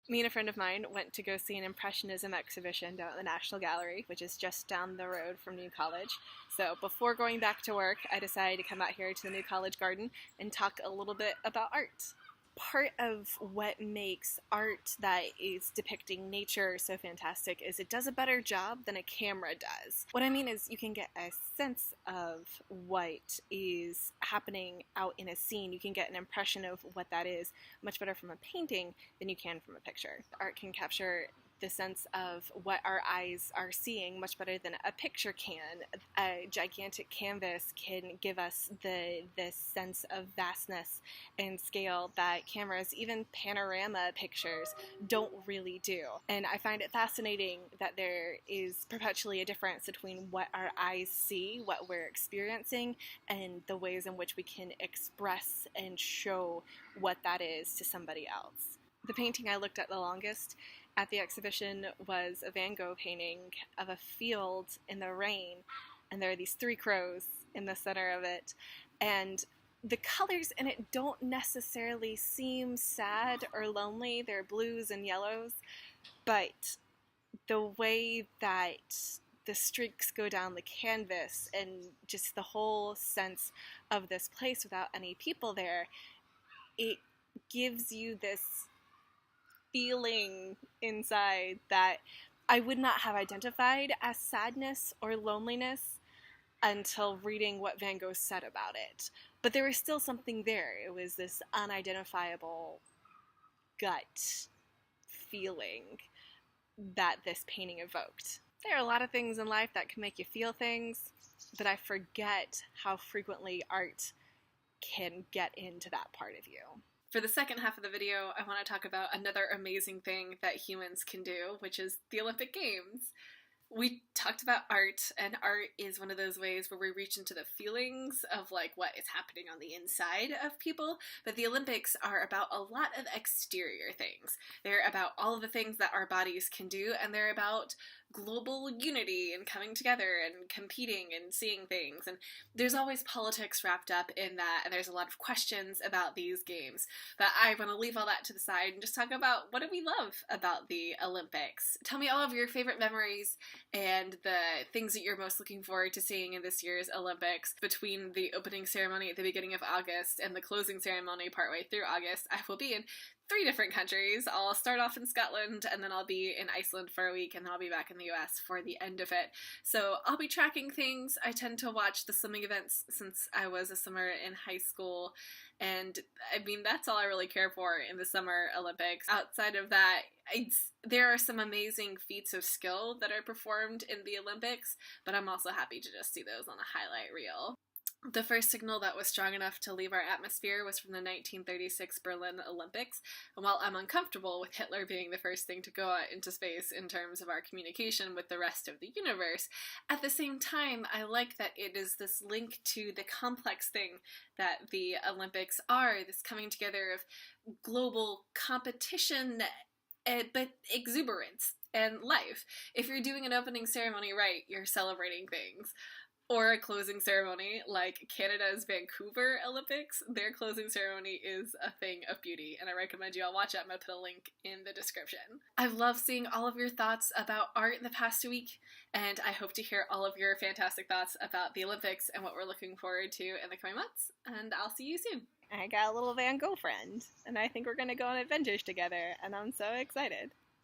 Me and a friend of mine went to go see an Impressionism exhibition down at the National Gallery, which is just down the road from New College. So before going back to work, I decided to come out here to the New College Garden and talk a little bit about art. Part of what makes art that is depicting nature so fantastic is it does a better job than a camera does. What I mean is you can get a sense of what is happening out in a scene. You can get an impression of what that is much better from a painting than you can from a picture. Art can capture the sense of what our eyes are seeing much better than a picture can. A gigantic canvas can give us this sense of vastness and scale that cameras, even panorama pictures, don't really do. And I find it fascinating that there is perpetually a difference between what our eyes see, what we're experiencing, and the ways in which we can express and show what that is to somebody else. The painting I looked at the longest at the exhibition was a Van Gogh painting of a field in the rain, and there are these three crows in the center of it, and the colors in it don't necessarily seem sad or lonely. They're blues and yellows, but the way that the streaks go down the canvas and just the whole sense of this place without any people there, it gives you this feeling inside that I would not have identified as sadness or loneliness until reading what Van Gogh said about it. But there was still something there. It was this unidentifiable gut feeling that this painting evoked. There are a lot of things in life that can make you feel things, but I forget how frequently art can get into that part of you. For the second half of the video, I want to talk about another amazing thing that humans can do, which is the Olympic Games. We talked about art, and art is one of those ways where we reach into the feelings of like what is happening on the inside of people, but the Olympics are about a lot of exterior things. They're about all of the things that our bodies can do, and they're about global unity and coming together and competing and seeing things, and there's always politics wrapped up in that, and there's a lot of questions about these games, but I want to leave all that to the side and just talk about what do we love about the Olympics. Tell me all of your favorite memories and the things that you're most looking forward to seeing in this year's Olympics. Between the opening ceremony at the beginning of August and the closing ceremony partway through August, I will be in 3 different countries. I'll start off in Scotland, and then I'll be in Iceland for a week, and then I'll be back in the US for the end of it. So I'll be tracking things. I tend to watch the swimming events since I was a swimmer in high school, and I mean, that's all I really care for in the Summer Olympics. Outside of that, there are some amazing feats of skill that are performed in the Olympics, but I'm also happy to just see those on a highlight reel. The first signal that was strong enough to leave our atmosphere was from the 1936 Berlin Olympics, and while I'm uncomfortable with Hitler being the first thing to go out into space in terms of our communication with the rest of the universe, at the same time I like that it is this link to the complex thing that the Olympics are, this coming together of global competition, but exuberance and life. If you're doing an opening ceremony right, you're celebrating things. Or a closing ceremony, like Canada's Vancouver Olympics. Their closing ceremony is a thing of beauty, and I recommend you all watch it. I'm going to put a link in the description. I've loved seeing all of your thoughts about art in the past week, and I hope to hear all of your fantastic thoughts about the Olympics and what we're looking forward to in the coming months, and I'll see you soon. I got a little Van Gogh friend, and I think we're going to go on adventures together, and I'm so excited.